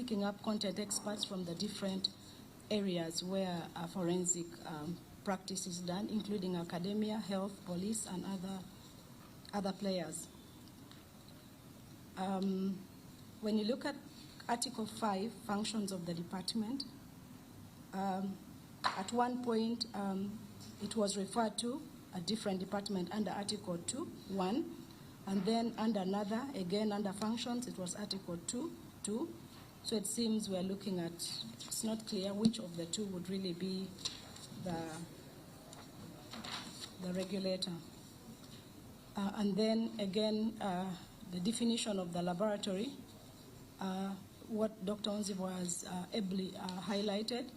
picking up content experts from the different areas where forensic practice is done, including academia, health, police, and other players. When you look at Article 5, functions of the department, at one point it was referred to a different department under Article 2(1), and then under another, again under functions, it was Article 2(2). So it seems we're looking at, it's not clear which of the two would really be the regulator. And then again, the definition of the laboratory, what Dr. Onzivo has ably highlighted,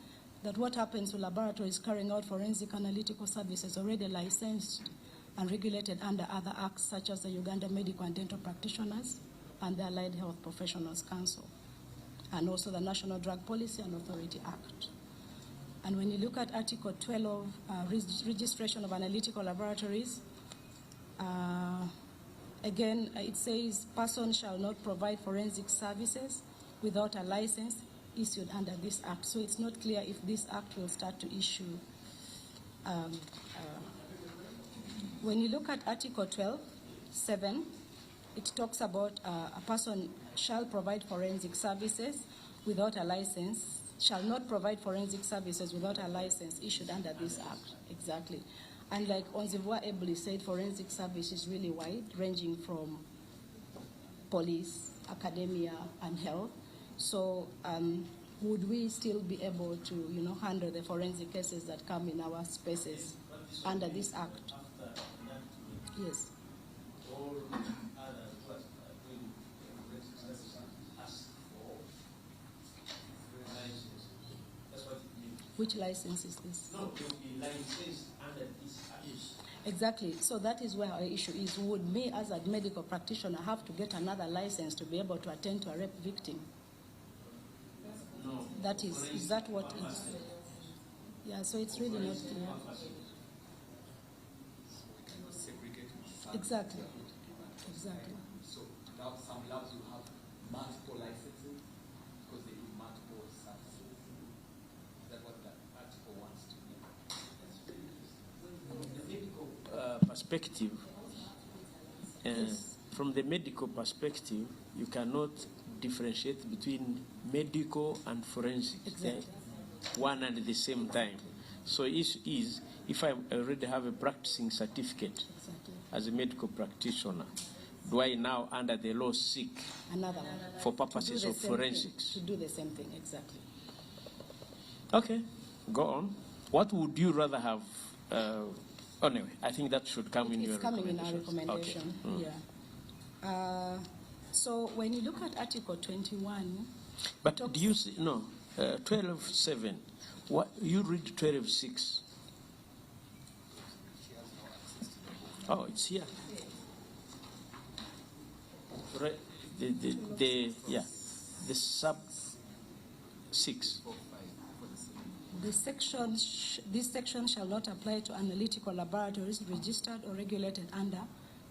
that what happens to laboratories carrying out forensic analytical services already licensed and regulated under other acts such as the Uganda Medical and Dental Practitioners and the Allied Health Professionals Council, and also the National Drug Policy and Authority Act. And when you look at Article 12, registration of analytical laboratories, again, it says person shall not provide forensic services without a license issued under this act. So it's not clear if this act will start to issue. When you look at Article 12(7), it talks about a person shall provide forensic services without a license, shall not provide forensic services without a license issued under this act. Exactly. And like Onzivo ably said, forensic service is really wide, ranging from police, academia, and health. So would we still be able to, handle the forensic cases that come in our spaces under this act? Yes. Which license is this? No, to be licensed under this act. Exactly. So that is where our issue is. Would me, as a medical practitioner, have to get another license to be able to attend to a rape victim? No. That is that what is? Yeah, so it's really not clear. Exactly. Exactly. So now some labs will have multiple licenses because they do multiple services. Is that what that article wants to be? From the medical perspective, from the medical perspective, you cannot differentiate between medical and forensic. Exactly. One and at the same time. So issue is, if I already have a practicing certificate as a medical practitioner, do I now, under the law, seek another one for purposes of forensics? To do the same thing, exactly. Okay, go on. What would you rather have? Anyway, I think that should come in your recommendation. It's coming in our recommendation, okay. Yeah. So when you look at Article 21... But do you see, no, 12.7, what, you read 12.6. Oh, it's here. Right. The sub 6. This section shall not apply to analytical laboratories registered or regulated under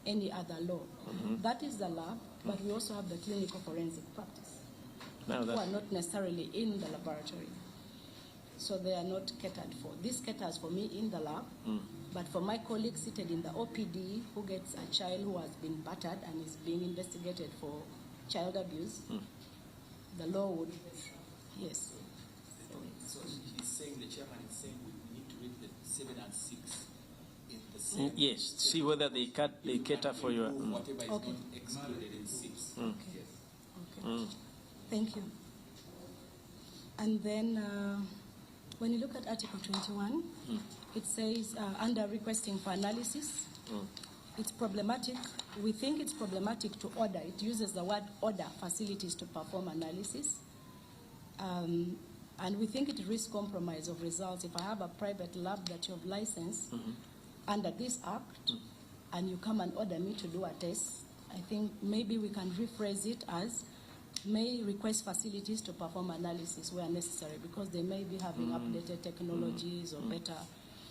any other law. Mm-hmm. That is the lab, but we also have the clinical forensic practice, who are not necessarily in the laboratory. So they are not catered for. This caters for me in the lab, but for my colleague seated in the OPD who gets a child who has been battered and is being investigated for child abuse, the law would, yes. So he's saying, the chairman is saying we need to read the 7 and 6 in the same. Yes, see whether they cater for your... Whatever is not excluded in 6. Okay. Yes. Okay. Thank you. And then when you look at Article 21, it says under requesting for analysis, it's problematic. We think it's problematic to order. It uses the word order facilities to perform analysis. And we think it risks compromise of results. If I have a private lab that you have licensed under this act, and you come and order me to do a test, I think maybe we can rephrase it as may request facilities to perform analysis where necessary, because they may be having updated technologies or better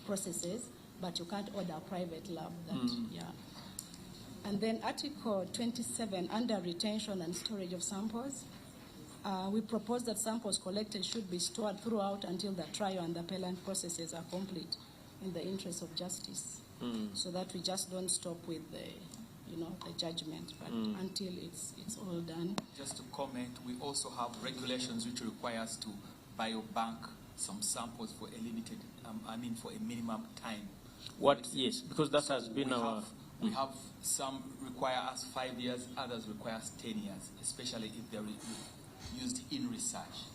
processes, but you can't order a private lab that, And then Article 27, under retention and storage of samples, We propose that samples collected should be stored throughout until the trial and the appellant processes are complete in the interest of justice, so that we just don't stop with the judgment, but until it's all done. Just to comment, we also have regulations which require us to biobank some samples for a limited, for a minimum time. Yes, because that has been We have some require us 5 years, others require us 10 years, especially if they're used in research.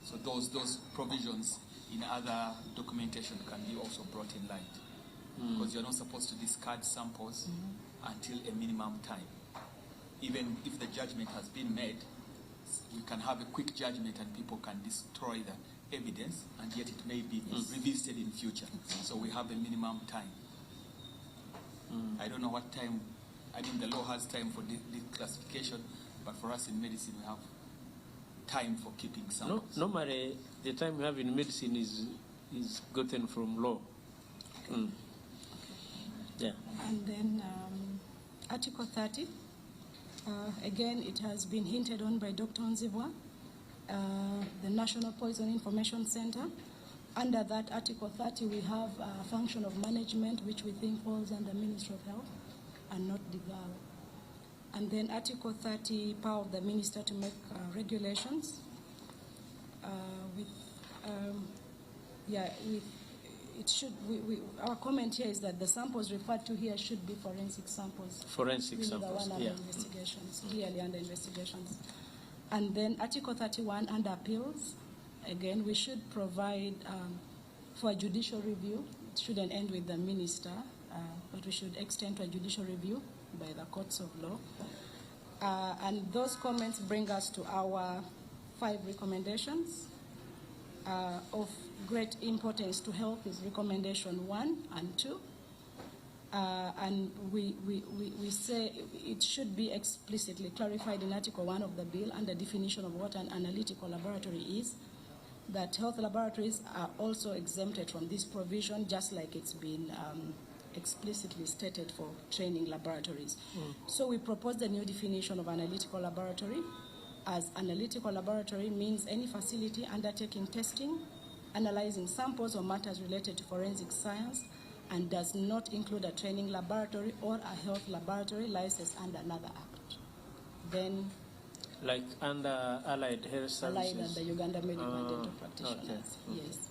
So those provisions in other documentation can be also brought in light. Because you're not supposed to discard samples until a minimum time. Even if the judgment has been made, we can have a quick judgment and people can destroy the evidence, and yet it may be revisited in future. So we have a minimum time. I don't know what time, the law has time for declassification, but for us in medicine we have time for keeping samples. Normally, the time we have in medicine is gotten from law. Yeah. And then Article 30, again, it has been hinted on by Dr. Nzibwa, the National Poison Information Center. Under that Article 30, we have a function of management, which we think falls under Ministry of Health and not DIGAL. And then Article 30, power of the minister to make regulations. Our comment here is that the samples referred to here should be forensic samples. Forensic samples, the one under investigations, clearly under investigations. And then Article 31, under appeals, again, we should provide for a judicial review. It shouldn't end with the minister, but we should extend to a judicial review by the courts of law. And those comments bring us to our 5 recommendations. Of great importance to health is recommendation 1 and 2. And we say it should be explicitly clarified in Article 1 of the bill under definition of what an analytical laboratory is, that health laboratories are also exempted from this provision, just like it's been explicitly stated for training laboratories. So we propose the new definition of analytical laboratory, as analytical laboratory means any facility undertaking testing, analyzing samples or matters related to forensic science, and does not include a training laboratory or a health laboratory licensed under another act. Then, like under Allied Health Services? Allied under Uganda Medical and Dental Practitioners, yes.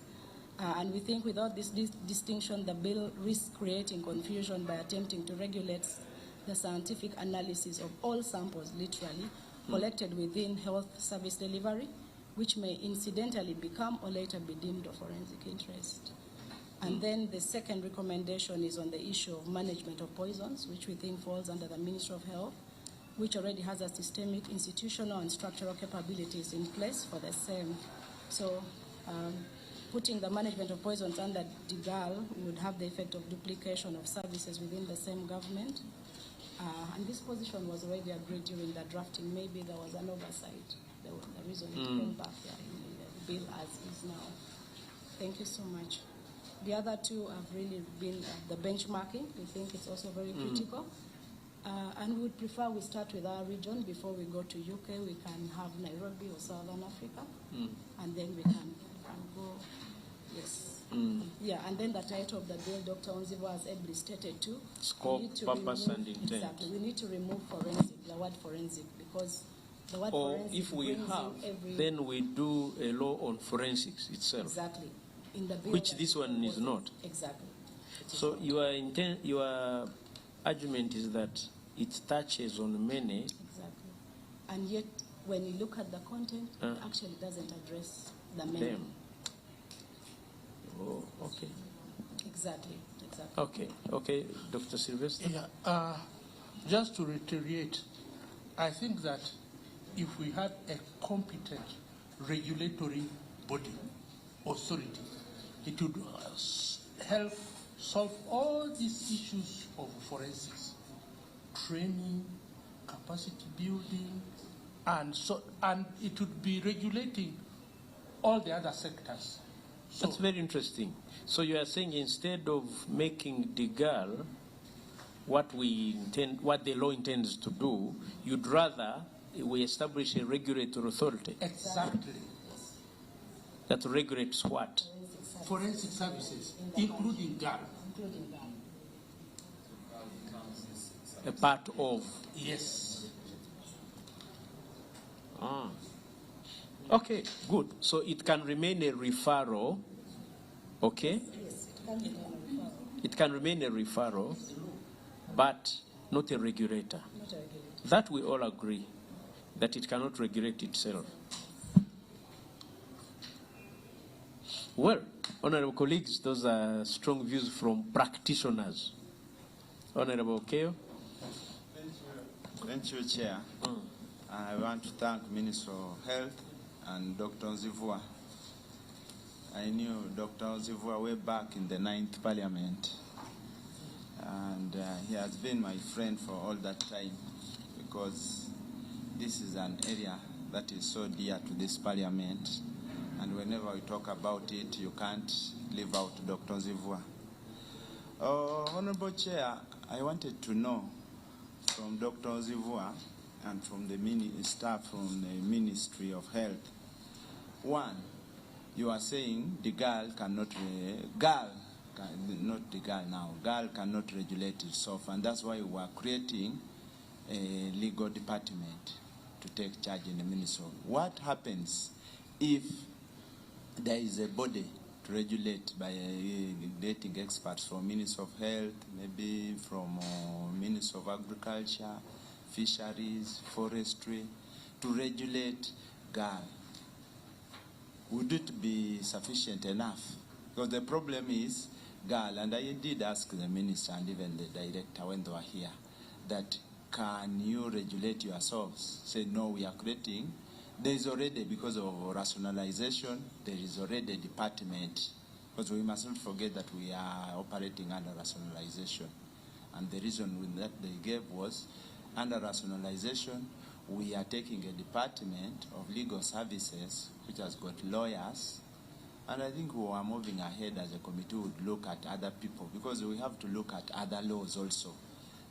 And we think without this distinction, the bill risks creating confusion by attempting to regulate the scientific analysis of all samples, literally, collected within health service delivery, which may incidentally become or later be deemed of forensic interest. And then the second recommendation is on the issue of management of poisons, which we think falls under the Ministry of Health, which already has a systemic, institutional, and structural capabilities in place for the same. So putting the management of poisons under DIGAL would have the effect of duplication of services within the same government. And this position was already agreed during the drafting. Maybe there was an oversight. The reason it came back in the bill as is now. Thank you so much. The other two have really been the benchmarking. We think it's also very critical. And we would prefer we start with our region before we go to UK. We can have Nairobi or Southern Africa, and then we can go, yes. Yeah, and then the title of the bill, Dr. Onzivo has ably stated too. Scope, purpose, and intent. Exactly. We need to remove forensic, the word forensic, because the word forensic if we have, then we do a law on forensics itself. Exactly. In the bill, which this one is not. Exactly. So your argument is that it touches on many. Exactly. And yet, when you look at the content, it actually doesn't address the many. Them. Oh, okay. Exactly. Okay, Dr. Sylvester? Yeah, just to reiterate, I think that if we had a competent regulatory body, authority, it would help solve all these issues of forensics, training, capacity building, and it would be regulating all the other sectors. So that's very interesting. So you are saying instead of making DIGAL what the law intends to do, you'd rather we establish a regulatory authority Exactly. that regulates what? Forensic services, including GAL. A part of. Yes. Ah. Okay, good. So it can remain a referral, okay? It can remain a referral, but not a regulator. That we all agree, that it cannot regulate itself. Well, honorable colleagues, those are strong views from practitioners. Honorable Keo. Thank you, Chair. I want to thank Minister of Health and Dr. Zivua. I knew Dr. Zivua way back in the 9th Parliament, and he has been my friend for all that time, because this is an area that is so dear to this Parliament, and whenever we talk about it, you can't leave out Dr. Zivua. Honorable Chair, I wanted to know from Dr. Zivua and from the staff from the Ministry of Health. One, you are saying the GAL cannot, not the GAL now, GAL cannot regulate itself, and that's why we are creating a legal department to take charge in the Ministry. What happens if there is a body to regulate by getting experts from Ministry of Health, maybe from Ministry of Agriculture, Fisheries, Forestry, to regulate GAL? Would it be sufficient enough? Because the problem is GAL, and I did ask the minister and even the director when they were here, that can you regulate yourselves? Say, no, we are creating. There is already, because of rationalization, there is already a department, because we mustn't forget that we are operating under rationalization. And the reason that they gave was, under rationalization, we are taking a department of legal services, which has got lawyers, and I think we are moving ahead as a committee would look at other people, because we have to look at other laws also.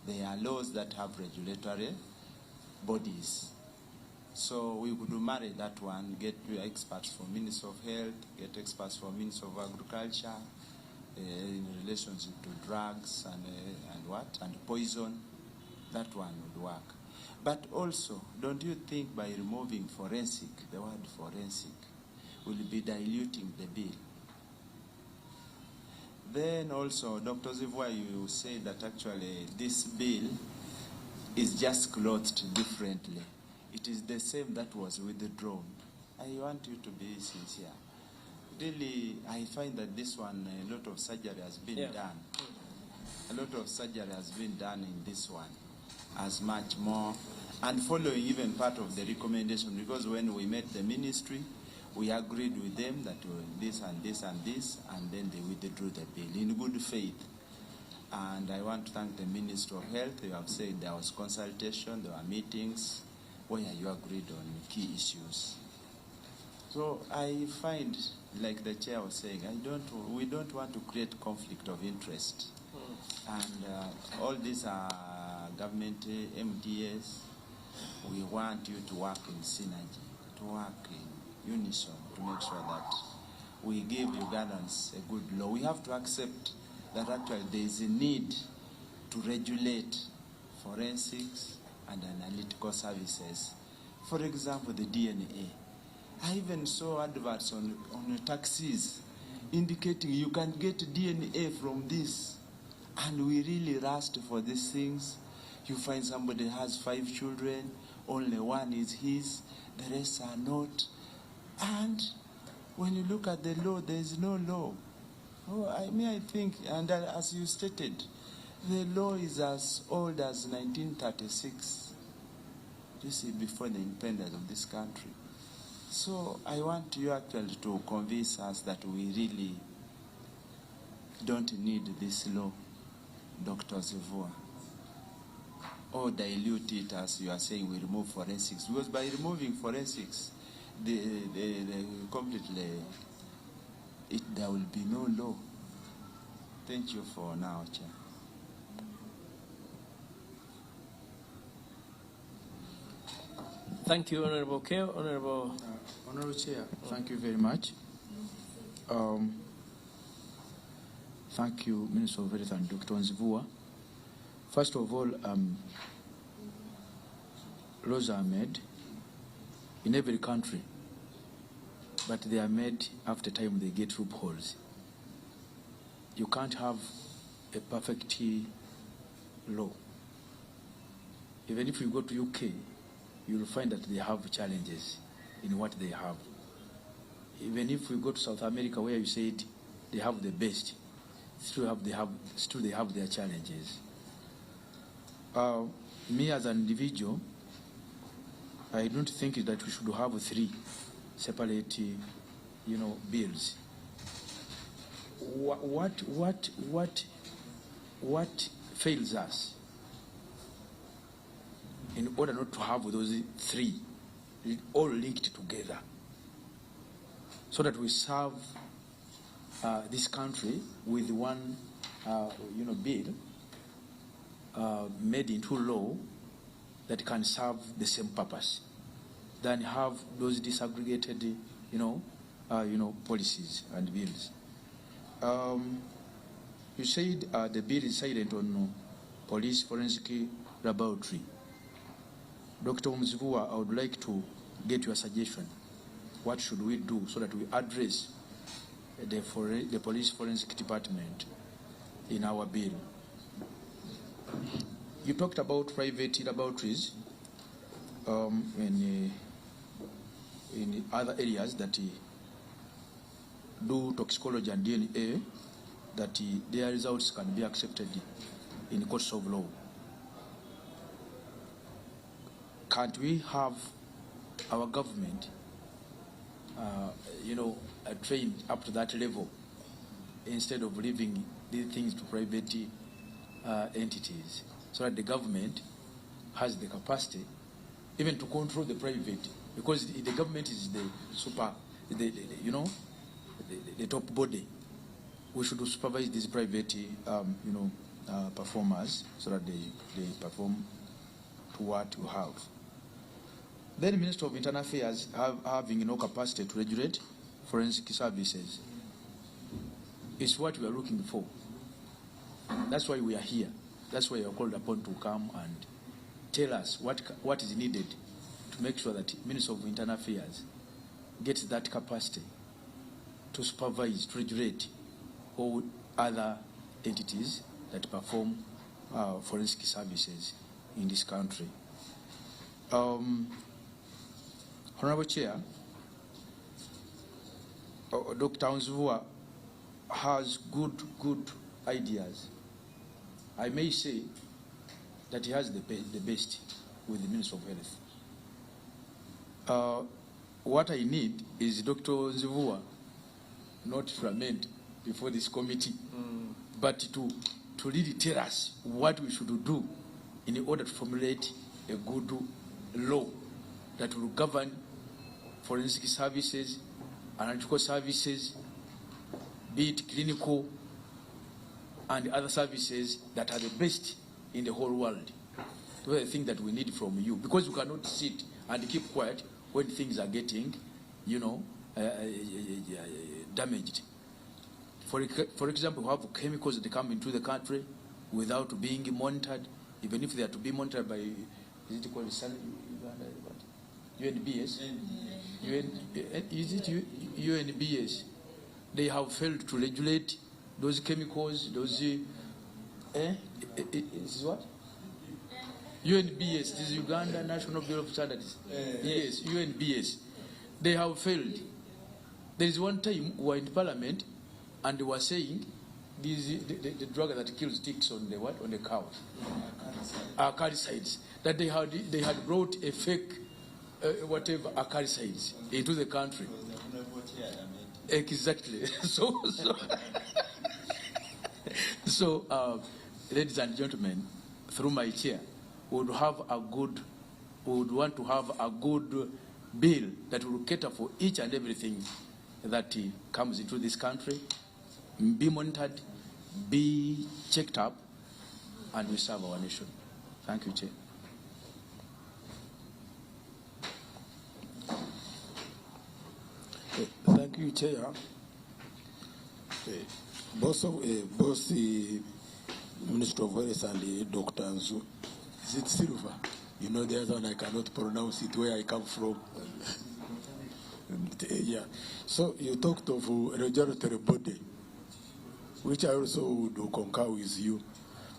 There are laws that have regulatory bodies. So we could marry that one, get experts from Ministry of Health, get experts from Ministry of Agriculture, in relationship to drugs and poison. That one would work. But also, don't you think by removing forensic, the word forensic, will be diluting the bill? Then also, Dr. Zivua, you say that actually this bill is just clothed differently. It is the same that was withdrawn. I want you to be sincere. Really, I find that this one, a lot of surgery has been done. A lot of surgery has been done in this one, as much more, and following even part of the recommendation, because when we met the ministry, we agreed with them that this and this and this, and then they withdrew the bill in good faith. And I want to thank the Minister of Health. You have said there was consultation, there were meetings where you agreed on key issues. So I find, like the chair was saying, we don't want to create conflict of interest. And all these are government MDAs. We want you to work in synergy, to work in unison, to make sure that we give Ugandans a good law. We have to accept that actually there is a need to regulate forensics and analytical services. For example, the DNA. I even saw adverts on taxis indicating you can get DNA from this. And we really rushed for these things. You find somebody has 5 children, only one is his, the rest are not. And when you look at the law, there is no law. I think, and as you stated, the law is as old as 1936. This is before the independence of this country. So I want you actually to convince us that we really don't need this law, Dr. Zivua, or dilute it as you are saying we remove forensics. Because by removing forensics, completely, there will be no law. Thank you for now, Chair. Thank you, Honorable Keo. Honorable. Honorable Chair, thank you very much. Thank you, Minister of Health and Dr. Nzivua. First of all, laws are made in every country, but they are made after time they get loopholes. You can't have a perfect law. Even if you go to UK, you will find that they have challenges in what they have. Even if we go to South America, where you said they have the best, still they have their challenges. Me as an individual, I don't think that we should have 3 separate, bills. What fails us in order not to have those 3 all linked together, so that we serve this country with one, bill made into law that can serve the same purpose, than have those disaggregated, policies and bills. You said the bill is silent on police forensic laboratory. Dr. Nzivua, I would like to get your suggestion. What should we do so that we address the police forensic department in our bill? You talked about private laboratories in other areas that do toxicology and DNA, that their results can be accepted in the courts of law. Can't we have our government, trained up to that level, instead of leaving these things to private entities, so that the government has the capacity even to control the private, because the government is the top body. We should supervise these private, performers, so that they perform to what we have. Then, Minister of Internal Affairs having no capacity to regulate forensic services. It's what we are looking for. That's why we are here. That's why you are called upon to come and tell us what is needed to make sure that Minister of Internal Affairs gets that capacity to supervise, to regulate all other entities that perform forensic services in this country. Honorable Chair, Dr. Nzivua has good ideas. I may say that he has the best with the Minister of Health. What I need is Dr. Nzivua not to lament before this committee, but to really tell us what we should do in order to formulate a good law that will govern forensic services, analytical services, be it clinical and other services that are the best in the whole world. Those are the things that we need from you, because you cannot sit and keep quiet when things are getting, damaged. For example, we have chemicals that come into the country without being monitored, even if they are to be monitored by, is it called UNBS? Is it UNBS? They have failed to regulate those chemicals, those, is what? UNBS, this is Uganda National Bureau of Standards. Yes, UNBS. They have failed. There is one time we were in Parliament and they were saying the drug that kills ticks on the what? On the cows. Acaricides. That they had brought a fake acaricides into the country. Exactly. So, ladies and gentlemen, through my chair, we would want to have a good bill that will cater for each and everything that comes into this country, be monitored, be checked up, and we serve our nation. Thank you, Chair. Thank you, Chair. Both the Minister of Health and Dr. Anzu, is it Silva? You know the other one, I cannot pronounce it where I come from. Yeah. So you talked of regulatory body, which I also would concur with you.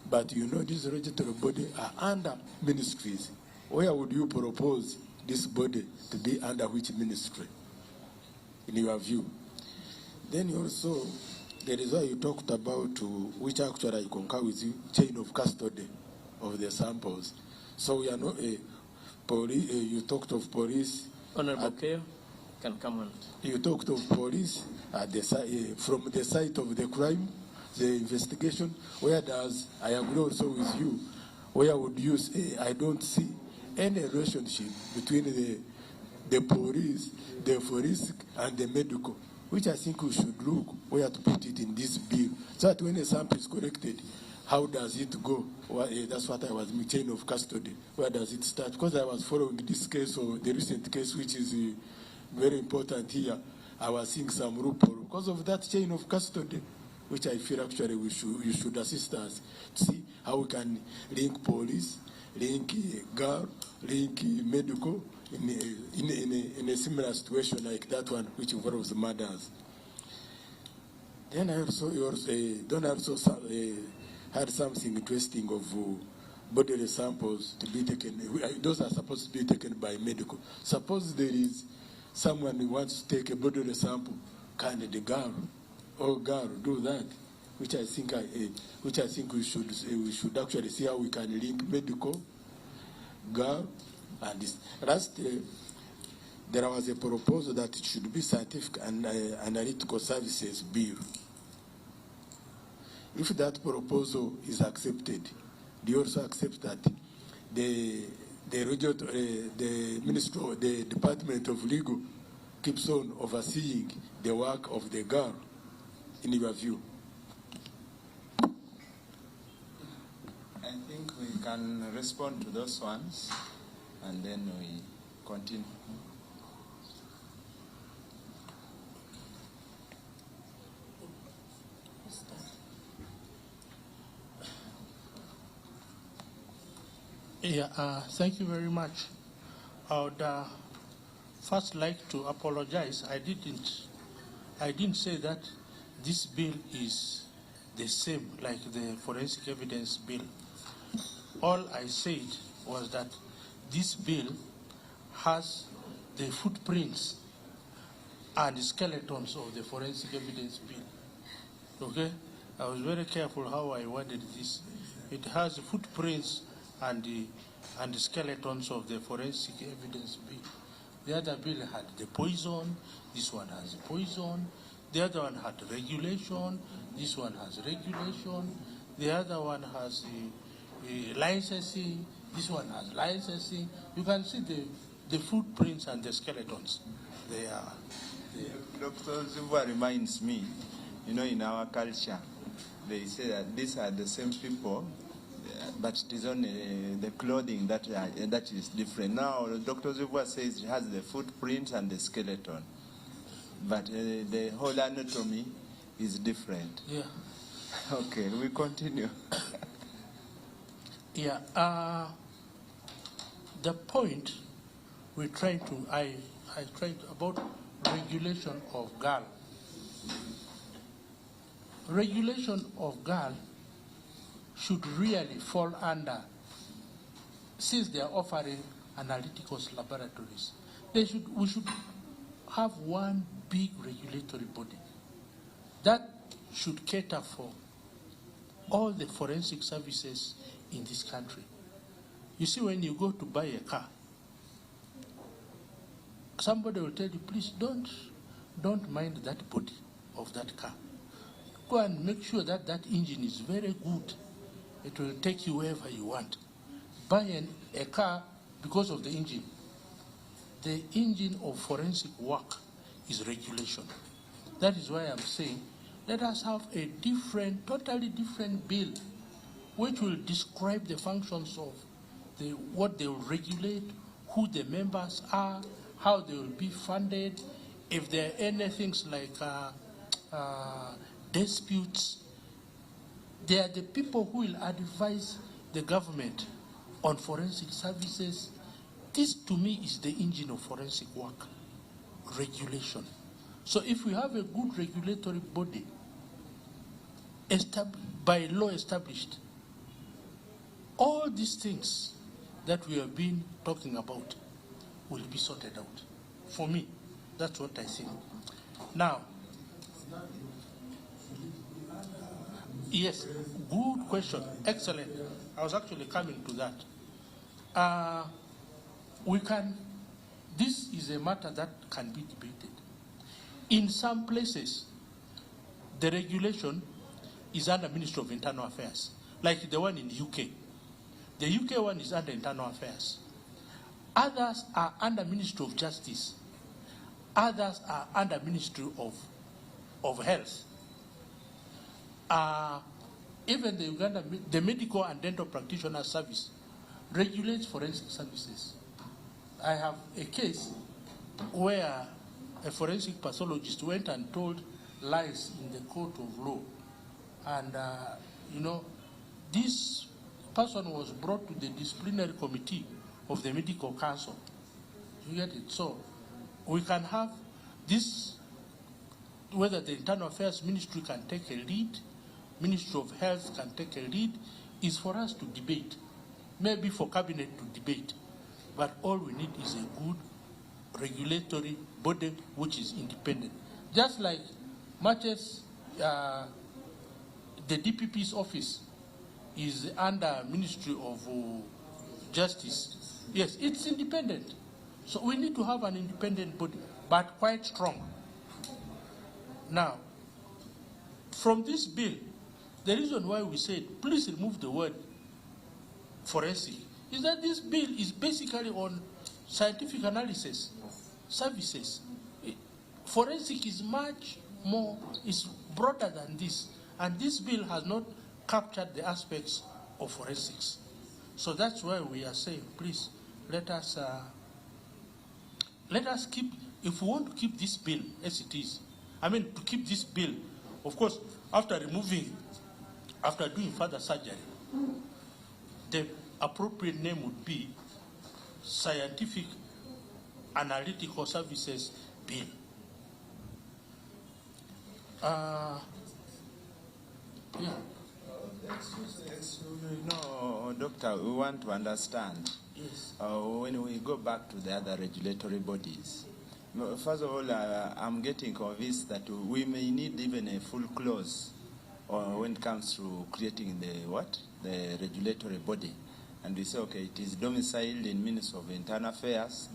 But you know these regulatory body are under ministries. Where would you propose this body to be under which ministry, in your view? Then you also, there is why you talked about, which actually I concur with you, chain of custody of the samples. So we are not police. You talked of police. Honorable Keo, can come on. You talked of police at the from the site of the crime, the investigation. Where does, I agree also with you, where would you say, I don't see any relationship between the police, the forensic, and the medical, which I think we should look where to put it in this bill, so that when a sample is collected, how does it go? Well, that's what I was in chain of custody. Where does it start? Because I was following this case, or the recent case, which is very important here. I was seeing some loophole because of that chain of custody, which I feel actually you should assist us to see how we can link police, link guard, link medical in a similar situation like that one, which involves murders. Then I also had something interesting of bodily samples to be taken. Those are supposed to be taken by medical. Suppose there is someone who wants to take a bodily sample, can the girl or girl do that? Which I think we should actually see how we can link medical, girl, and this. Last, there was a proposal that it should be scientific and analytical services bill. If that proposal is accepted, do you also accept that the Ministry, the Department of Legal keeps on overseeing the work of the girl, in your view? I think we can respond to those ones, and then we continue. Yeah, thank you very much. I would first like to apologize. I didn't say that this bill is the same like the forensic evidence bill. All I said was that this bill has the footprints and the skeletons of the forensic evidence bill. Okay? I was very careful how I worded this. It has the footprints and the skeletons of the forensic evidence bill. The other bill had the poison, this one has poison, the other one had regulation, this one has regulation, the other one has the licensing, this one has licensing. You can see the footprints and the skeletons. They are. Dr. Ziva reminds me, in our culture, they say that these are the same people, but it is only the clothing that is different. Now, Dr. Ziva says it has the footprint and the skeleton, but the whole anatomy is different. Yeah. Okay, we continue. Yeah. The point I tried about regulation of GAL. Regulation of GAL should really fall under, since they are offering analytical laboratories, we should have one big regulatory body that should cater for all the forensic services in this country. You see, when you go to buy a car, somebody will tell you, please don't mind that body of that car. Go and make sure that that engine is very good. It will take you wherever you want. Buy a car because of the engine. The engine of forensic work is regulation. That is why I'm saying, let us have a totally different bill, which will describe the functions of what they will regulate, who the members are, how they will be funded, if there are any things like disputes, they are the people who will advise the government on forensic services. This, to me, is the engine of forensic work, regulation. So if we have a good regulatory body by law established, all these things that we have been talking about will be sorted out. For me, that's what I think. Now, yes, good question, excellent. I was actually coming to that. This is a matter that can be debated. In some places, the regulation is under Ministry of Internal Affairs, like the one in the UK. The UK one is under Internal Affairs. Others are under Ministry of Justice. Others are under Ministry of Health. Even the Uganda, the Medical and Dental Practitioner Service regulates forensic services. I have a case where a forensic pathologist went and told lies in the court of law. And, this person was brought to the disciplinary committee of the medical council. You get it? So we can have this, whether the Internal Affairs Ministry can take a lead, Ministry of Health can take a lead, is for us to debate. Maybe for cabinet to debate. But all we need is a good regulatory body which is independent. Just like much as the DPP's office is under Ministry of Justice. Yes, it's independent. So we need to have an independent body, but quite strong. Now, from this bill, the reason why we said, please remove the word forensic, is that this bill is basically on scientific analysis services. Forensic is much more, is broader than this. And this bill has not captured the aspects of forensics. So that's why we are saying, please, let us keep, if we want to keep this bill as it is, to keep this bill, of course, after doing further surgery, the appropriate name would be Scientific Analytical Services Bill. Yeah. No, Doctor, we want to understand. Yes. When we go back to the other regulatory bodies, first of all, I'm getting convinced that we may need even a full clause when it comes to creating the regulatory body. And we say, okay, it is domiciled in Ministry of Internal Affairs,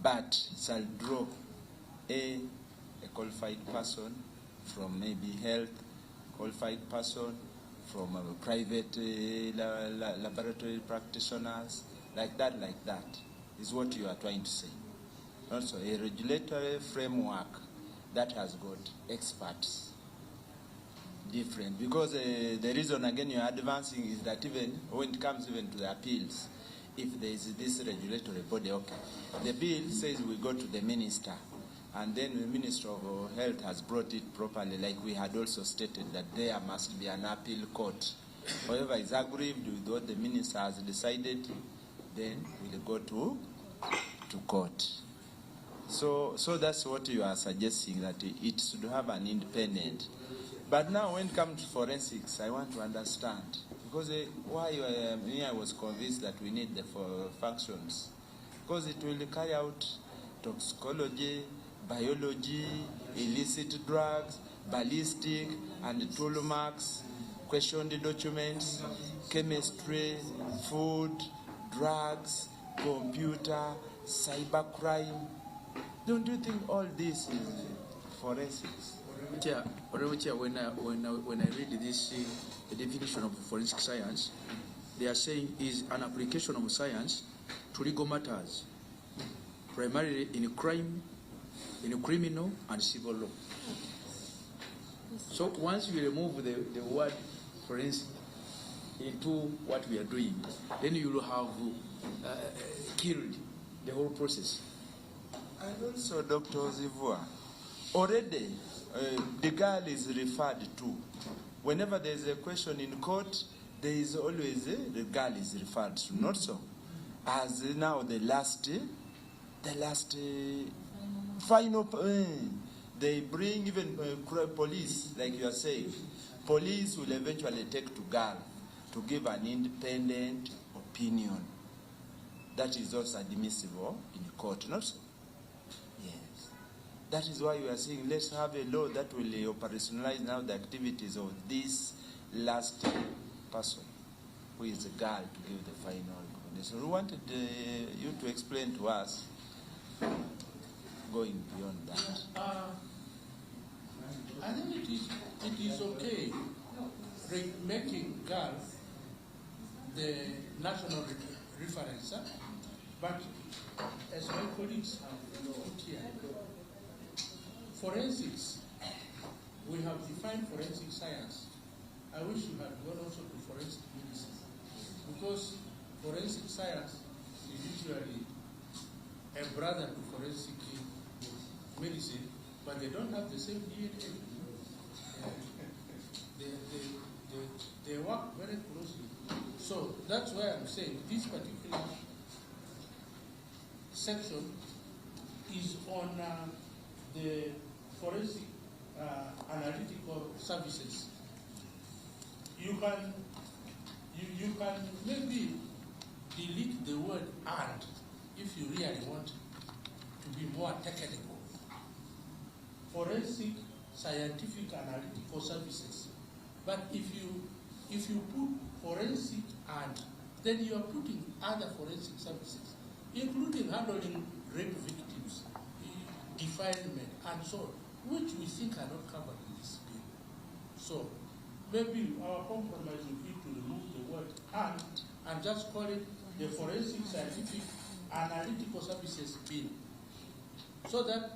but shall draw a qualified person from maybe health, qualified person from private laboratory practitioners, like that, is what you are trying to say. Also, a regulatory framework that has got experts, different. Because the reason, again, you are advancing is that even when it comes even to the appeals, if there is this regulatory body, okay, the bill says we go to the minister, and then the Minister of Health has brought it properly, like we had also stated that there must be an appeal court. However, is aggrieved with what the minister has decided, then we'll go to court. So that's what you are suggesting, that it should have an independent. But now when it comes to forensics, I want to understand. Because I was convinced that we need the functions. Because it will carry out toxicology, biology, illicit drugs, ballistic and tool marks, questioned documents, chemistry, food, drugs, computer, cybercrime. Don't you think all this is forensics? Chair, when I read this the definition of forensic science, they are saying is an application of science to legal matters, primarily in crime, in criminal and civil law. So once we remove the word forensic into what we are doing, then you will have killed the whole process. And also, Dr. Zivua, already the girl is referred to. Whenever there is a question in court, there is always the girl is referred to, not so. As now the last final, they bring even police, like you are saying. Police will eventually take to girl to give an independent opinion. That is also admissible in court, not so? Yes. That is why we are saying let's have a law that will operationalize now the activities of this last person, who is a girl, to give the final recommendation. We wanted you to explain to us, going beyond that. I think it is okay making girls the national reference, but as my colleagues have put here, forensics, we have defined forensic science. I wish you had gone also to forensic medicine, because forensic science is usually a brother to forensic medicine, but they don't have the same DNA. They work very closely. So that's why I'm saying this particular section is on the forensic analytical services. You can maybe delete the word "and" if you really want to be more technical. Forensic scientific analytical services. But if you put forensic and, then you are putting other forensic services, including handling rape victims, defilement, and so on, which we think are not covered in this bill. So maybe our compromise would be to remove the word and just call it the Forensic Scientific Analytical Services Bill. So that,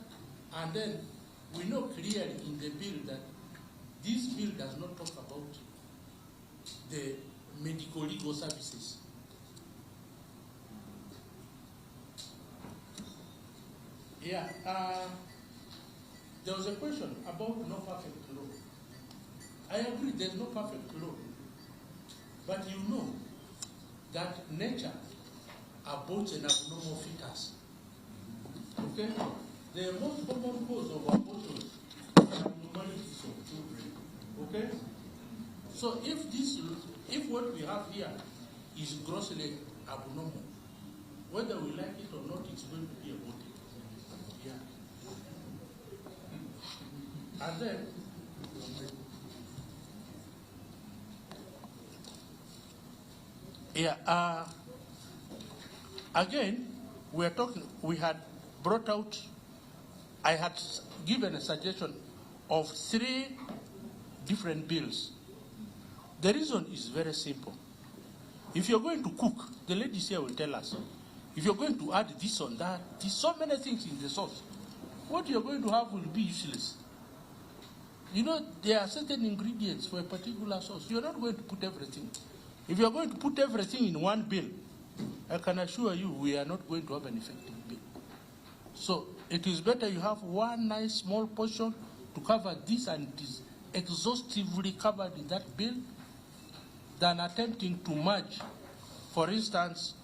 and then we know clearly in the bill that this bill does not talk about the medical legal services. Yeah, there was a question about no perfect law. I agree, there's no perfect law. But you know that nature aborts an abnormal fetus. Okay? The most common cause of abortion is abnormalities of children. Okay? So if what we have here is grossly abnormal, whether we like it or not, it's going to be aborted. Yeah. And then again, we had brought out, I had given a suggestion of 3 different bills. The reason is very simple. If you're going to cook, the ladies here will tell us, if you're going to add this on that, there's so many things in the sauce. What you're going to have will be useless. You know, there are certain ingredients for a particular sauce. You're not going to put everything. If you're going to put everything in one bill, I can assure you we are not going to have an effective bill. So it is better you have one nice small portion to cover this, and it is exhaustively covered in that bill, than attempting to merge, for instance,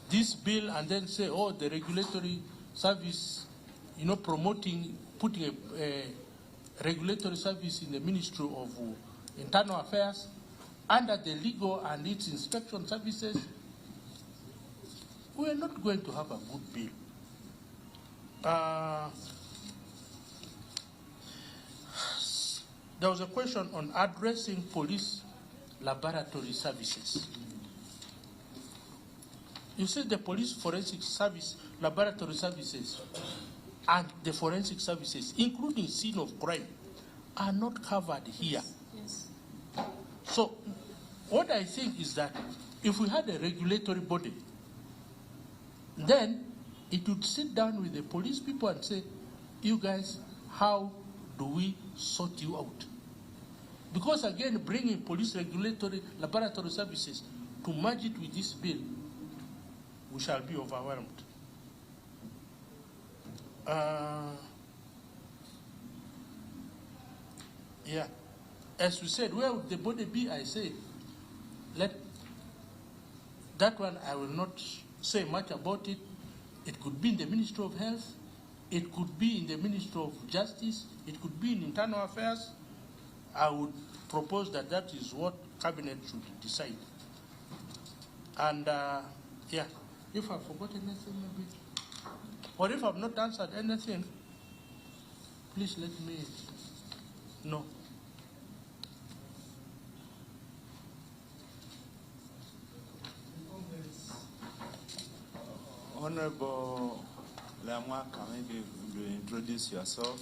this bill and then say, oh, the regulatory service, you know, putting a regulatory service in the Ministry of Internal Affairs under the legal and its inspection services. We are not going to have a good bill. There was a question on addressing police laboratory services. You see, the police forensic service, laboratory services, and the forensic services, including scene of crime, are not covered here. Yes. So what I think is that if we had a regulatory body, then it would sit down with the police people and say, you guys, how do we sort you out? Because again, bringing police regulatory laboratory services to merge it with this bill, we shall be overwhelmed. Yeah. As we said, where would the body be? I say, let that one, I will not say much about it. It could be in the Ministry of Health. It could be in the Ministry of Justice. It could be in Internal Affairs. I would propose that that is what Cabinet should decide. And yeah, if I've forgotten anything, maybe, or if I've not answered anything, please let me know. Honorable Lamwaka, maybe you introduce yourself.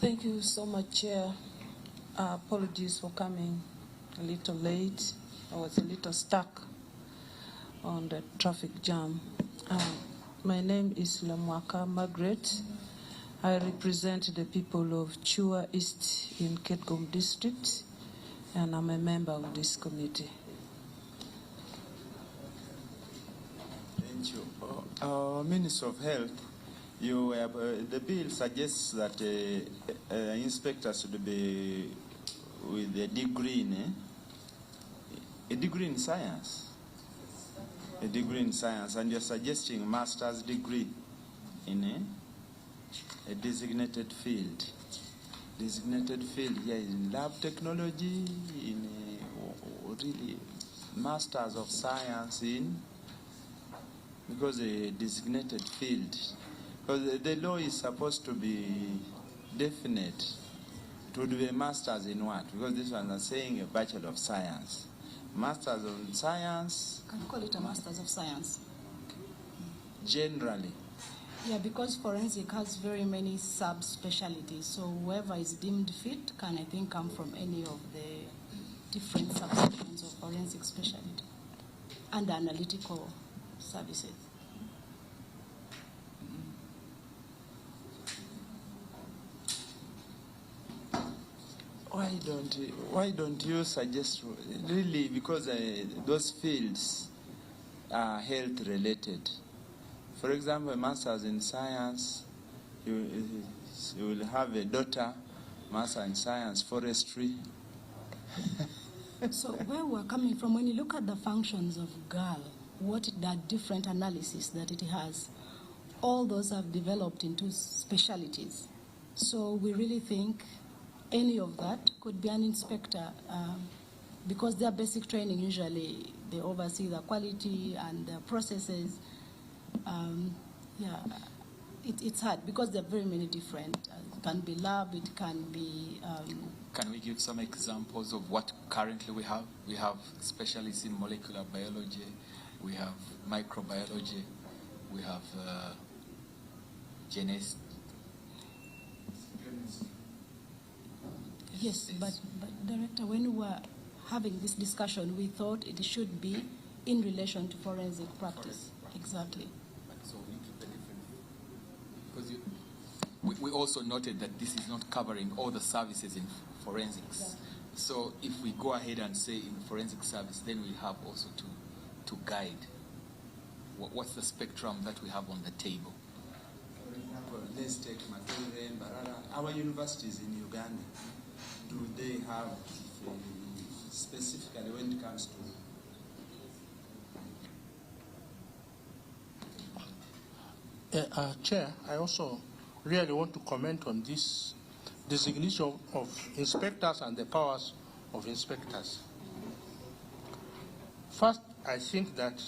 Thank you so much, Chair. Apologies for coming a little late. I was a little stuck on the traffic jam. My name is Lamwaka Margaret. I represent the people of Chua East in Ketgum District, and I'm a member of this committee. Thank you. Minister of Health, you have, the bill suggests that inspectors should be with a degree in science. A degree in science, and you're suggesting master's degree in a designated field. Designated field here in lab technology, in really masters of science in, because a designated field. Because the law is supposed to be definite. It would be a master's in what? Because this one is saying a Bachelor of Science. Masters of Science. Can call it a Masters of Science. Generally. Yeah, because forensic has very many sub-specialties, so whoever is deemed fit can, I think, come from any of the different subsections of forensic specialty and the analytical services. Why don't you suggest, really, because those fields are health related. For example, a master's in science, you will have a daughter, master in science, forestry. So where we're coming from, when you look at the functions of GAL, the different analysis that it has, all those have developed into specialties. So we really think any of that could be an inspector, because their basic training, usually they oversee the quality and the processes. It's hard because there are very many different. It can be lab, it can be. Can we give some examples of what currently we have? We have specialists in molecular biology, we have microbiology, we have genetics. Yes, but Director, when we were having this discussion, we thought it should be in relation to forensic practice. Exactly. So we keep the difference. Because we also noted that this is not covering all the services in forensics. Exactly. So if we go ahead and say in forensic service, then we have also to guide what's the spectrum that we have on the table. For example, let's take Makerere and Mbarara. Our universities in Uganda, do they have specifically when it comes to Chair, I also really want to comment on this designation of inspectors and the powers of inspectors. First, I think that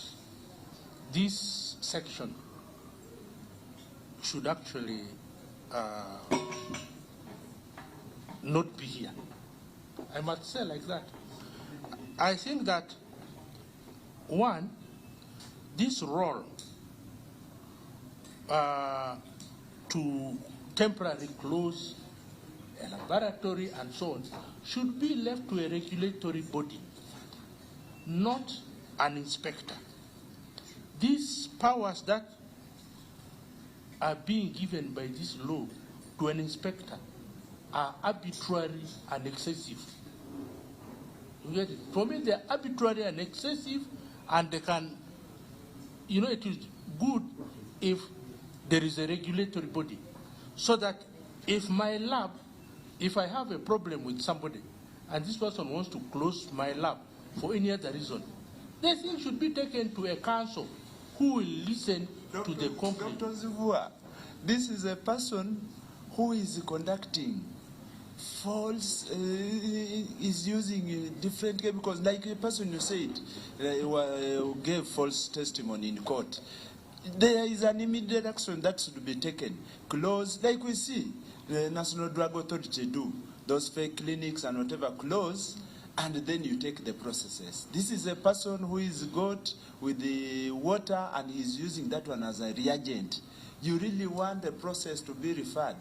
this section should actually not be here. I must say like that. I think that, one, this role to temporarily close a laboratory and so on should be left to a regulatory body, not an inspector. These powers that are being given by this law to an inspector are arbitrary and excessive. You get it? For me, they're arbitrary and excessive, and they can, it is good if there is a regulatory body, so that if my lab, if I have a problem with somebody, and this person wants to close my lab for any other reason, the thing should be taken to a council who will listen to the complaint. Dr. Zivua, this is a person who is conducting false, is using different chemicals, like the person you said who gave false testimony in court. There is an immediate action that should be taken. Close, like we see the National Drug Authority do, those fake clinics and whatever, close, and then you take the processes. This is a person who is got with the water and he's using that one as a reagent. You really want the process to be referred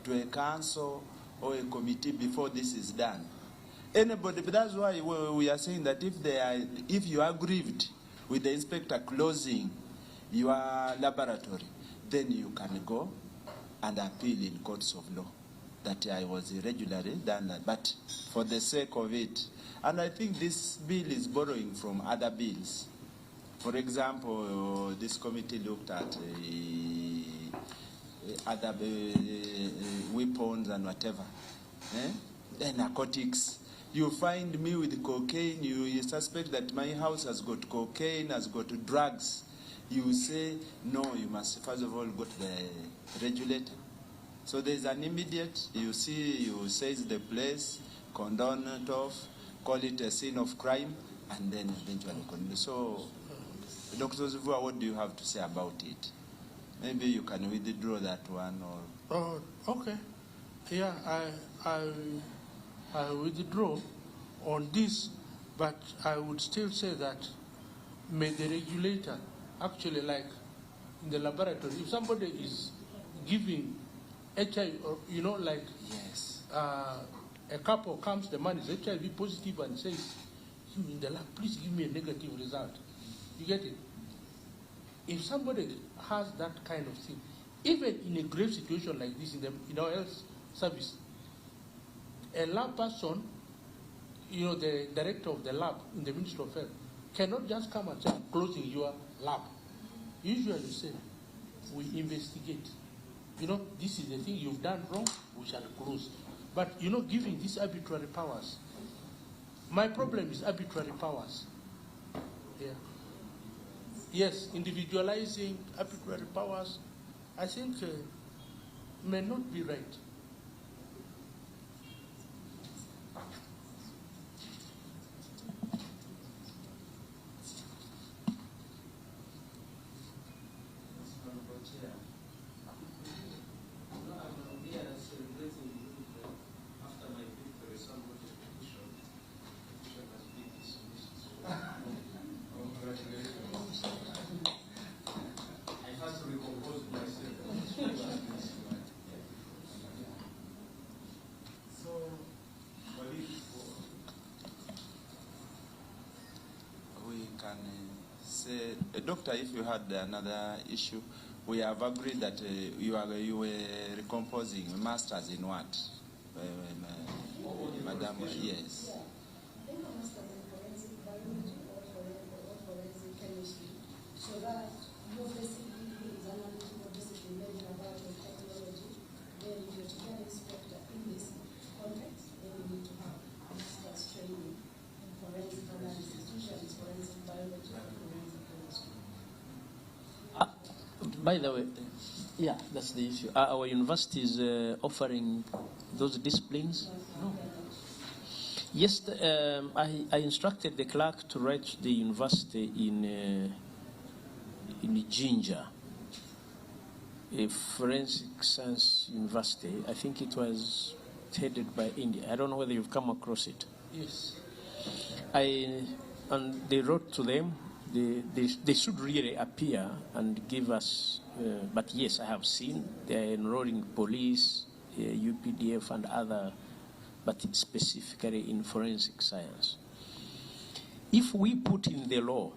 to a council or a committee before this is done. Anybody, but that's why we are saying that if you are aggrieved with the inspector closing your laboratory, then you can go and appeal in courts of law that I was irregularly done that, but for the sake of it. And I think this bill is borrowing from other bills. For example, this committee looked at other weapons and whatever, narcotics. You find me with cocaine, you suspect that my house has got cocaine, has got drugs. You say, no, you must first of all go to the regulator. So there's an immediate, you see, you seize the place, condone it off, call it a scene of crime, and then eventually condemn. So, Dr. Zivua, what do you have to say about it? Maybe you can withdraw that one, or... Okay. Yeah, I withdraw on this, but I would still say that may the regulator actually, like in the laboratory, if somebody is giving HIV, or like yes, a couple comes, the man is HIV positive and says, you in the lab, please give me a negative result. You get it? If somebody has that kind of thing, even in a grave situation like this in our health service, a lab person, the director of the lab in the Ministry of Health, cannot just come and say, I'm closing your lab. Usually you say, we investigate. This is the thing you've done wrong, we shall close. But, giving these arbitrary powers, my problem is arbitrary powers. Yeah. Yes, individualizing arbitrary powers, I think may not be right. Doctor, if you had another issue, we have agreed that you were recomposing masters in what? Madam, yes. So that you basically is analytical, basically learning about the technology, then you're to get inspector in this context, then you need to have master's training in forensic analysis, usually it's forensic biology and forensic chemistry. By the way, yeah, that's the issue. Are our universities offering those disciplines? No. Yes, I instructed the clerk to write to the university in Jinja, a forensic science university. I think it was headed by India. I don't know whether you've come across it. Yes. And they wrote to them. They should really appear and give us, but yes, I have seen they're enrolling police, UPDF and other, but specifically in forensic science. If we put in the law,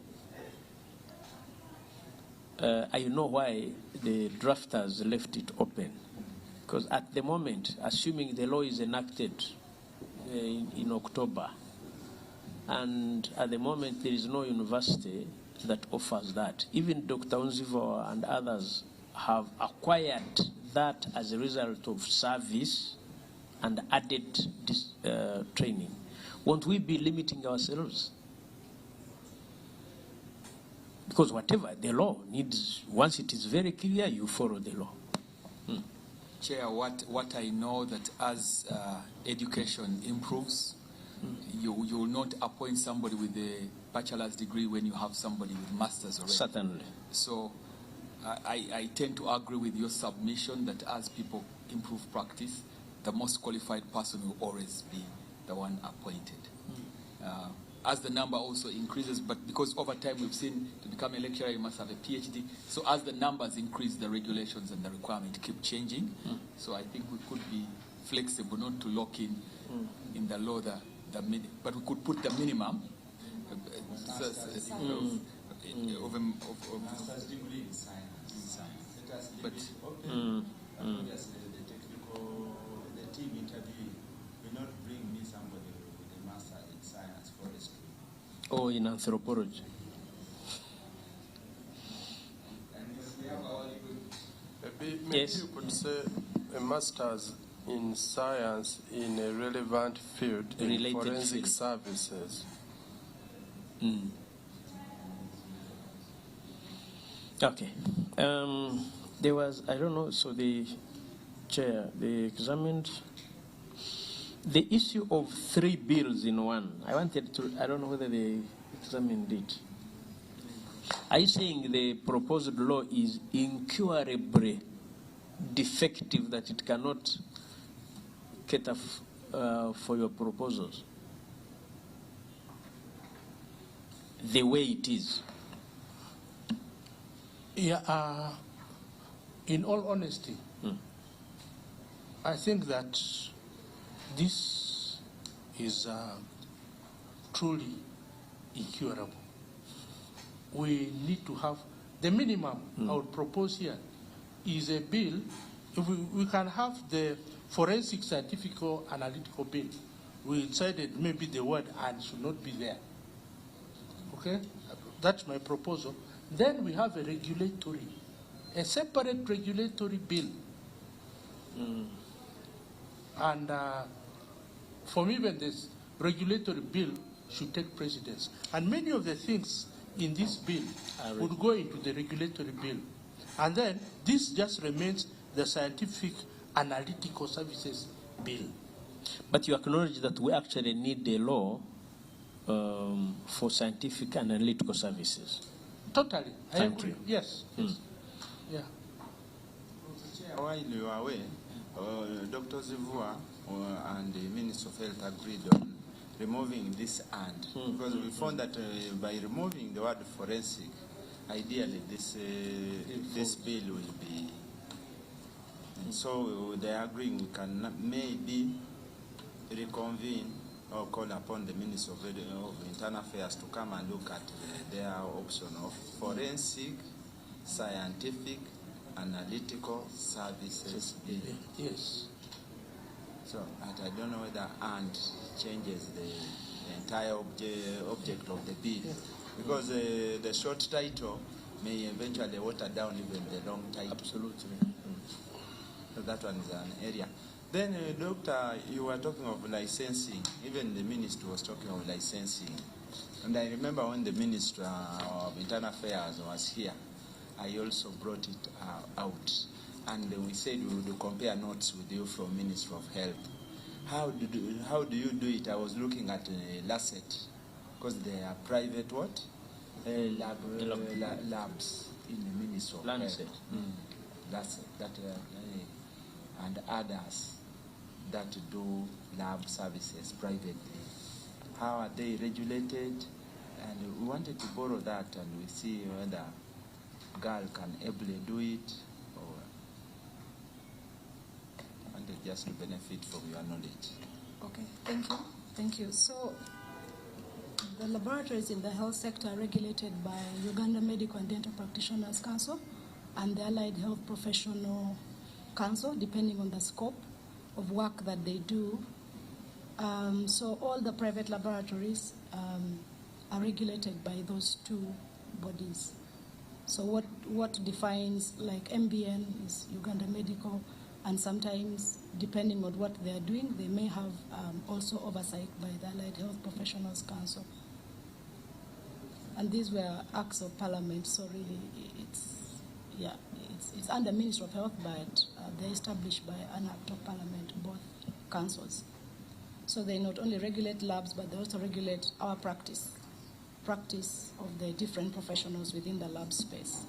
I know why the drafters left it open, because at the moment, assuming the law is enacted in October, and at the moment there is no university, that offers that. Even Dr. Unzivo and others have acquired that as a result of service and added this, training. Won't we be limiting ourselves? Because whatever the law needs, once it is very clear, you follow the law. Chair, what I know that as education improves, you will not appoint somebody with a bachelor's degree when you have somebody with master's already. Certainly. So I tend to agree with your submission that as people improve practice, the most qualified person will always be the one appointed. As the number also increases, but because over time we've seen to become a lecturer you must have a PhD. So as the numbers increase, the regulations and the requirement keep changing. So I think we could be flexible, not to lock in the law but we could put the minimum but the team interviewing will not bring me somebody with a master in science forestry. Or in anthropology. Maybe Yes. you could say a master's in science in a relevant field in Related forensic field. services. Okay. There was, I don't know, so the chair, they examined the issue of 3 bills in one. I wanted to, I don't know whether they examined it. Are you saying the proposed law is incurably defective, that it cannot cater for your proposals the way it is? Yeah, in all honesty, I think that this is truly incurable. We need to have the minimum I would propose here is a bill. If we can have the forensic scientific or analytical bill, we decided maybe the word "and" should not be there. Okay, that's my proposal. Then we have a separate regulatory bill. And for me, when this regulatory bill should take precedence. And many of the things in this bill would go into the regulatory bill. And then this just remains the scientific analytical services bill. But you acknowledge that we actually need a law for scientific and analytical services. Totally, I Thank agree. you. Yes, yes. Yeah. Mr. Chair, while you are away, Dr. Zivua and the Minister of Health agreed on removing this "and", because we found that by removing the word forensic, ideally this bill will be. And so they are agreeing we can maybe reconvene or call upon the Minister of Internal Affairs to come and look at their option of forensic, scientific, analytical services bill. Yes. So, but I don't know whether "and" changes the entire object of the bill, because the short title may eventually water down even the long title. Absolutely. So that one is an area. Then, Doctor, you were talking of licensing. Even the minister was talking of licensing. And I remember when the Minister of Internal Affairs was here, I also brought it out. And we said we would compare notes with you from Ministry of Health. How do you do it? I was looking at LACET, because they are private what? Labs in the Ministry of Health. LACET, and others that do lab services privately. How are they regulated? And we wanted to borrow that, and we see whether GAL can ably do it, or wanted just to benefit from your knowledge. Okay, thank you. Thank you. So the laboratories in the health sector are regulated by Uganda Medical and Dental Practitioners Council and the Allied Health Professional Council, depending on the scope of work that they do. So all the private laboratories are regulated by those two bodies. So what defines, like MBN is Uganda Medical, and sometimes, depending on what they are doing, they may have also oversight by the Allied Health Professionals Council. And these were acts of parliament, so really it's under Ministry of Health, but they're established by an act of parliament, both councils. So they not only regulate labs, but they also regulate our practice of the different professionals within the lab space.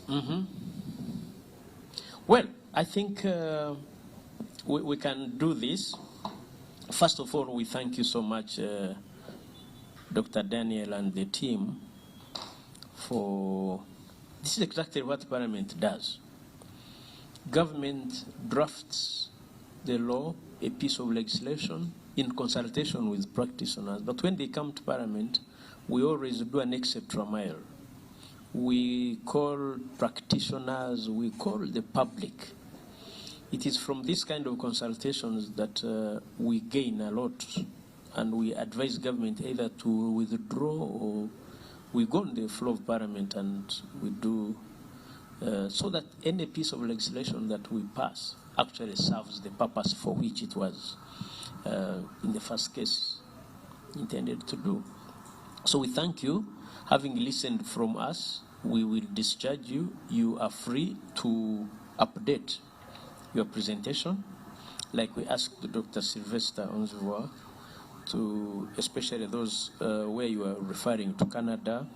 Mm-hmm. Well, I think we can do this. First of all, we thank you so much, Dr. Daniel and the team, for this is exactly what Parliament does. Government drafts the law, a piece of legislation, in consultation with practitioners. But when they come to Parliament, we always do an extra mile. We call practitioners, we call the public. It is from this kind of consultations that we gain a lot, and we advise government either to withdraw or we go on the floor of Parliament and we do so that any piece of legislation that we pass actually serves the purpose for which it was in the first case intended to do. So we thank you. Having listened from us, we will discharge you. You are free to update your presentation, like we asked Dr. Sylvester Onzua, to especially those where you are referring to Canada,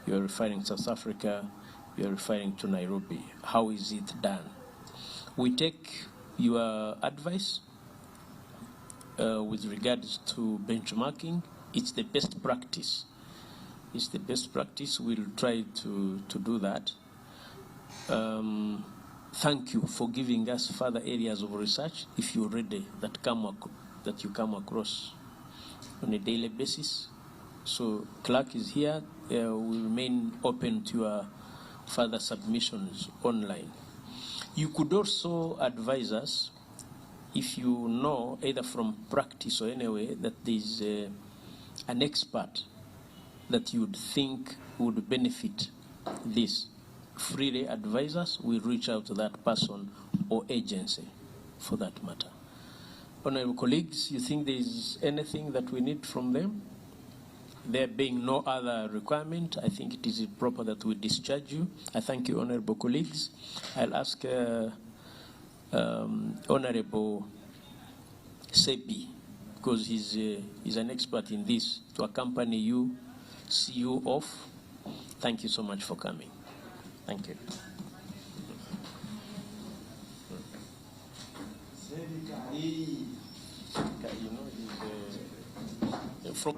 you are referring to South Africa, you are referring to Nairobi. How is it done? We take your advice with regards to benchmarking. It's the best practice. It's the best practice. We'll try to do that. Thank you for giving us further areas of research, if you're ready, that you come across on a daily basis. So Clark is here. We remain open to your further submissions online. You could also advise us if you know, either from practice or anyway, that there's an expert that you would think would benefit this. Freely advise us. We reach out to that person or agency for that matter. Honorable colleagues, you think there is anything that we need from them? There being no other requirement, I think it is proper that we discharge you. I thank you, honorable colleagues. I'll ask Honorable Sepi, because he's an expert in this, to accompany you, see you off. Thank you so much for coming. Thank you. You know, he's from.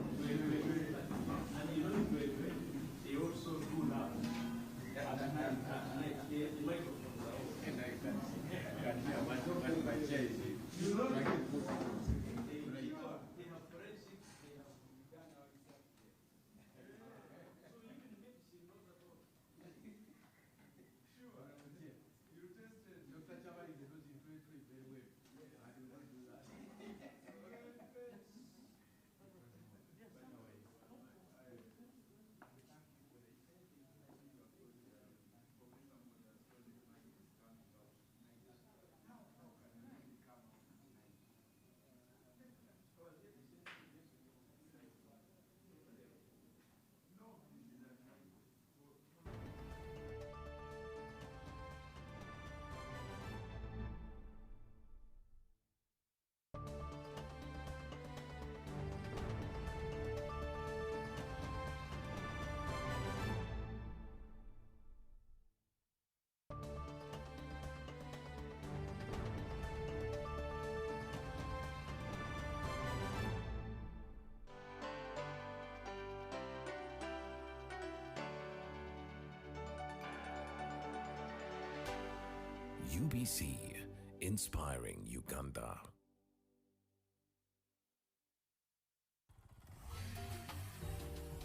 UBC, inspiring Uganda.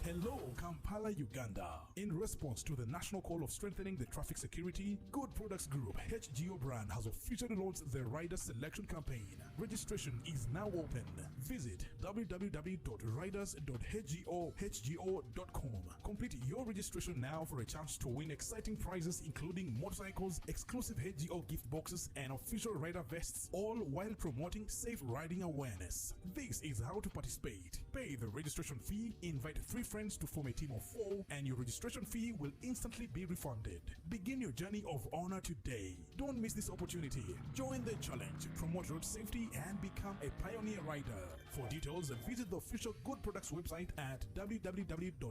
Hello. Hello, Kampala, Uganda. In response to the national call of strengthening the traffic security, Good Products Group HGO brand has officially launched the Rider Selection Campaign. Registration is now open. Visit www.riders.hgo.com. Complete your registration now for a chance to win exciting prizes including motorcycles, exclusive HGO gift boxes, and official rider vests, all while promoting safe riding awareness. This is how to participate. Pay the registration fee, invite 3 friends to form a team of 4, and your registration fee will instantly be refunded. Begin your journey of honor today. Don't miss this opportunity. Join the challenge, promote road safety, and become a pioneer rider. For details, visit the official Good Products website at www.hgo.com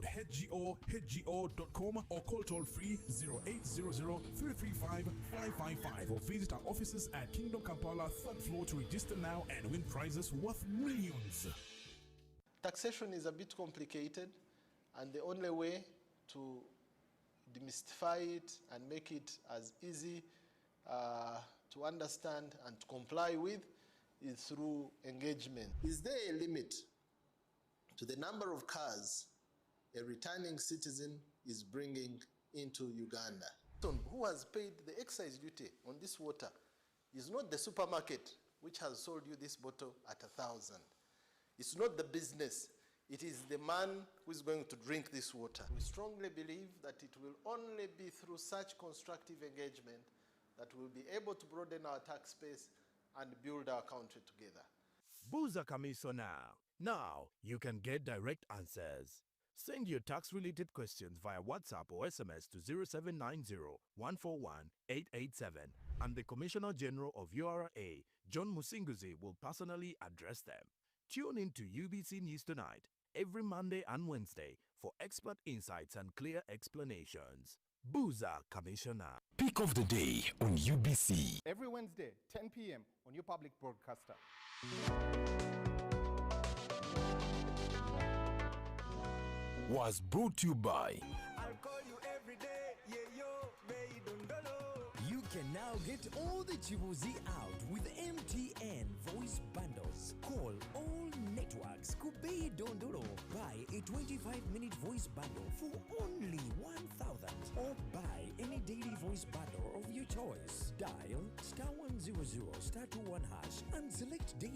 or call toll-free 0800-335-555 or visit our offices at Kingdom Kampala 3rd floor to register now and win prizes worth millions. Taxation is a bit complicated, and the only way to demystify it and make it as easy to understand and to comply with is through engagement. Is there a limit to the number of cars a returning citizen is bringing into Uganda? Who has paid the excise duty on this water is not the supermarket which has sold you this bottle at 1,000. It's not the business. It is the man who is going to drink this water. We strongly believe that it will only be through such constructive engagement that we'll be able to broaden our tax base and build our country together. Buza Commissioner. Now you can get direct answers. Send your tax-related questions via WhatsApp or SMS to 0790-141-887, and the Commissioner General of URA, John Musinguzi, will personally address them. Tune in to UBC News Tonight every Monday and Wednesday for expert insights and clear explanations. Buza Commissioner. Pick of the day on UBC. Every Wednesday, 10 p.m. on your public broadcaster. Was brought to you by I'll call you every day, yeah, yo, baby, don't know. You can now get all the Chibuzi out with MTN voice bundles. Call all networks. Kubei Dondoro. Buy a 25-minute voice bundle for only 1,000. Or buy any daily voice bundle of your choice. Dial *100 *21# and select daily.